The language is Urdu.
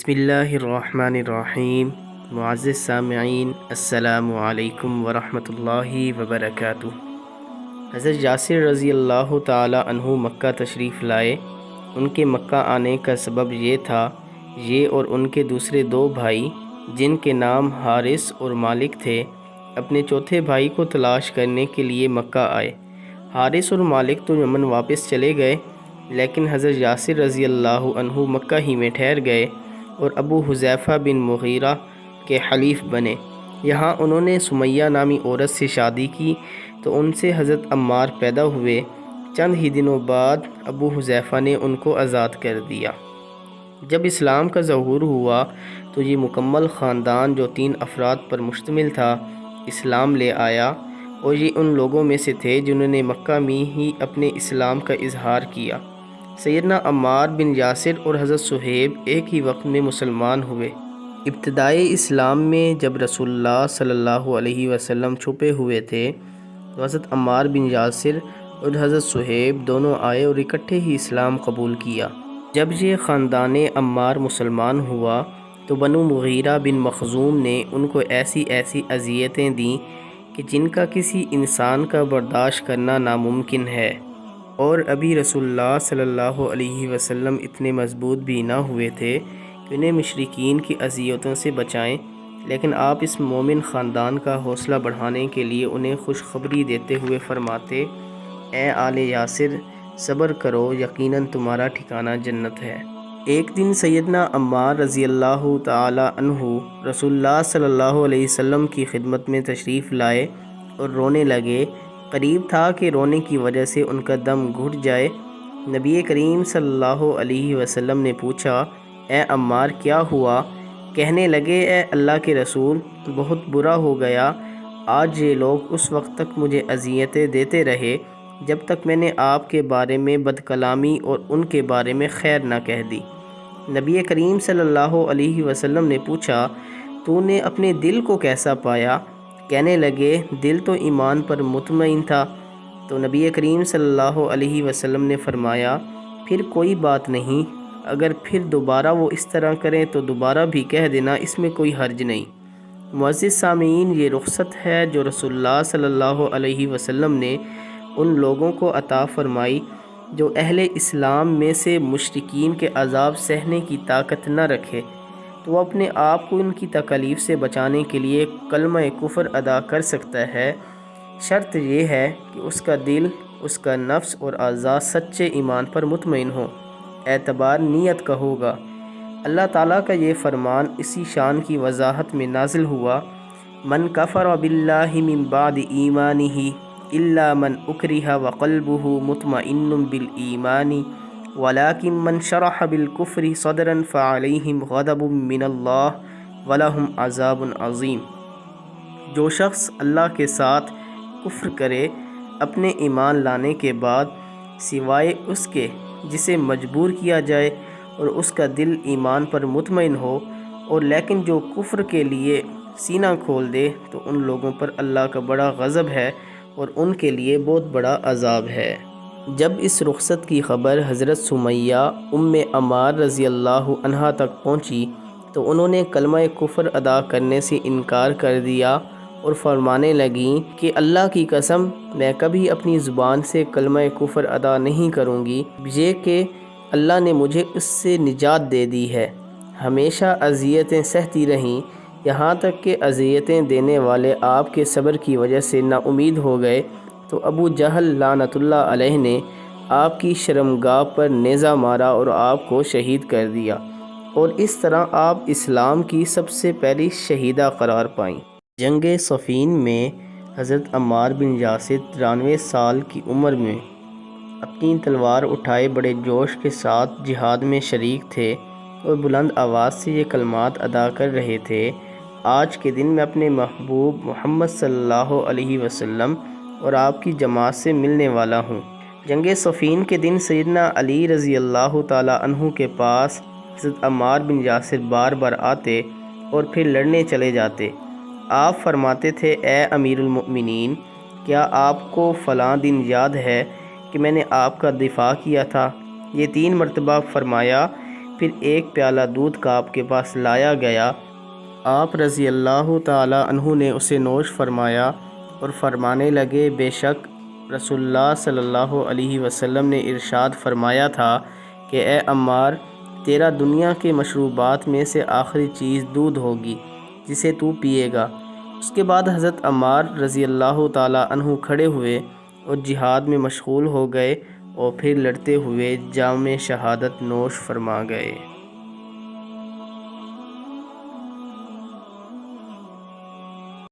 بسم اللہ الرحمن الرحیم۔ معزز سامعین، السلام علیکم ورحمۃ اللہ وبرکاتہ۔ حضرت یاسر رضی اللہ تعالی عنہ مکہ تشریف لائے۔ ان کے مکہ آنے کا سبب یہ تھا، یہ اور ان کے دوسرے دو بھائی جن کے نام حارث اور مالک تھے، اپنے چوتھے بھائی کو تلاش کرنے کے لیے مکہ آئے۔ حارث اور مالک تو یمن واپس چلے گئے، لیکن حضرت یاسر رضی اللہ عنہ مکہ ہی میں ٹھہر گئے اور ابو حذیفہ بن مغیرہ کے حلیف بنے۔ یہاں انہوں نے سمیہ نامی عورت سے شادی کی تو ان سے حضرت عمار پیدا ہوئے۔ چند ہی دنوں بعد ابو حذیفہ نے ان کو آزاد کر دیا۔ جب اسلام کا ظہور ہوا تو یہ مکمل خاندان جو 3 افراد پر مشتمل تھا، اسلام لے آیا، اور یہ ان لوگوں میں سے تھے جنہوں نے مکہ میں ہی اپنے اسلام کا اظہار کیا۔ سیدنا عمار بن یاسر اور حضرت صہیب ایک ہی وقت میں مسلمان ہوئے۔ ابتدائے اسلام میں جب رسول اللہ صلی اللہ علیہ وسلم چھپے ہوئے تھے تو حضرت عمار بن یاسر اور حضرت صہیب دونوں آئے اور اکٹھے ہی اسلام قبول کیا۔ جب یہ خاندان عمار مسلمان ہوا تو بنو مغیرہ بن مخزوم نے ان کو ایسی اذیتیں دیں کہ جن کا کسی انسان کا برداشت کرنا ناممکن ہے، اور ابھی رسول اللہ صلی اللہ علیہ وسلم اتنے مضبوط بھی نہ ہوئے تھے کہ انہیں مشرکین کی اذیتوں سے بچائیں، لیکن آپ اس مومن خاندان کا حوصلہ بڑھانے کے لیے انہیں خوشخبری دیتے ہوئے فرماتے، اے آل یاسر، صبر کرو، یقیناً تمہارا ٹھکانہ جنت ہے۔ ایک دن سیدنا عمار رضی اللہ تعالی عنہ رسول اللہ صلی اللہ علیہ وسلم کی خدمت میں تشریف لائے اور رونے لگے۔ قریب تھا کہ رونے کی وجہ سے ان کا دم گھٹ جائے۔ نبی کریم صلی اللہ علیہ وسلم نے پوچھا، اے عمار کیا ہوا؟ کہنے لگے، اے اللہ کے رسول، بہت برا ہو گیا۔ آج یہ لوگ اس وقت تک مجھے اذیتیں دیتے رہے جب تک میں نے آپ کے بارے میں بد کلامی اور ان کے بارے میں خیر نہ کہہ دی۔ نبی کریم صلی اللہ علیہ وسلم نے پوچھا، تو نے اپنے دل کو کیسا پایا؟ کہنے لگے، دل تو ایمان پر مطمئن تھا۔ تو نبی کریم صلی اللہ علیہ وسلم نے فرمایا، پھر کوئی بات نہیں، اگر پھر دوبارہ وہ اس طرح کریں تو دوبارہ بھی کہہ دینا، اس میں کوئی حرج نہیں۔ معزز سامعین، یہ رخصت ہے جو رسول اللہ صلی اللہ علیہ وسلم نے ان لوگوں کو عطا فرمائی جو اہل اسلام میں سے مشرکین کے عذاب سہنے کی طاقت نہ رکھے، تو وہ اپنے آپ کو ان کی تکالیف سے بچانے کے لیے کلمہ کفر ادا کر سکتا ہے۔ شرط یہ ہے کہ اس کا دل، اس کا نفس اور اعضاء سچے ایمان پر مطمئن ہوں۔ اعتبار نیت کا ہوگا۔ اللہ تعالیٰ کا یہ فرمان اسی شان کی وضاحت میں نازل ہوا، من کفر باللہ من بعد ایمانہ الا من اکرہ وقلبہ مطمئن بالایمان ولکن من شرح بالکفر صدرا فعلیہم غضب من اللہ ولہم عذاب عظیم۔ جو شخص اللہ کے ساتھ کفر کرے اپنے ایمان لانے کے بعد، سوائے اس کے جسے مجبور کیا جائے اور اس کا دل ایمان پر مطمئن ہو، اور لیکن جو کفر کے لیے سینہ کھول دے، تو ان لوگوں پر اللہ کا بڑا غضب ہے اور ان کے لیے بہت بڑا عذاب ہے۔ جب اس رخصت کی خبر حضرت سمیہ ام عمار رضی اللہ عنہا تک پہنچی تو انہوں نے کلمہ کفر ادا کرنے سے انکار کر دیا اور فرمانے لگیں کہ اللہ کی قسم، میں کبھی اپنی زبان سے کلمہ کفر ادا نہیں کروں گی، یہ کہ اللہ نے مجھے اس سے نجات دے دی ہے۔ ہمیشہ اذیتیں سہتی رہیں، یہاں تک کہ اذیتیں دینے والے آپ کے صبر کی وجہ سے نا امید ہو گئے تو ابو جہل لعنت اللہ علیہ نے آپ کی شرمگاہ پر نیزہ مارا اور آپ کو شہید کر دیا، اور اس طرح آپ اسلام کی سب سے پہلی شہیدہ قرار پائیں۔ جنگ صفین میں حضرت عمار بن یاسر 93 سال کی عمر میں اپنی تلوار اٹھائے بڑے جوش کے ساتھ جہاد میں شریک تھے اور بلند آواز سے یہ کلمات ادا کر رہے تھے، آج کے دن میں اپنے محبوب محمد صلی اللہ علیہ وسلم اور آپ کی جماعت سے ملنے والا ہوں۔ جنگ صفین کے دن سیدنا علی رضی اللہ تعالی عنہ کے پاس حضرت عمار بن یاسر بار بار آتے اور پھر لڑنے چلے جاتے۔ آپ فرماتے تھے، اے امیر المؤمنین، کیا آپ کو فلاں دن یاد ہے کہ میں نے آپ کا دفاع کیا تھا؟ یہ 3 مرتبہ فرمایا، پھر ایک پیالہ دودھ کا آپ کے پاس لایا گیا۔ آپ رضی اللہ تعالیٰ عنہ نے اسے نوش فرمایا اور فرمانے لگے، بے شک رسول اللہ صلی اللہ علیہ وسلم نے ارشاد فرمایا تھا کہ اے عمار، تیرا دنیا کے مشروبات میں سے آخری چیز دودھ ہوگی جسے تو پیے گا۔ اس کے بعد حضرت عمار رضی اللہ تعالیٰ عنہ کھڑے ہوئے اور جہاد میں مشغول ہو گئے اور پھر لڑتے ہوئے جام شہادت نوش فرما گئے۔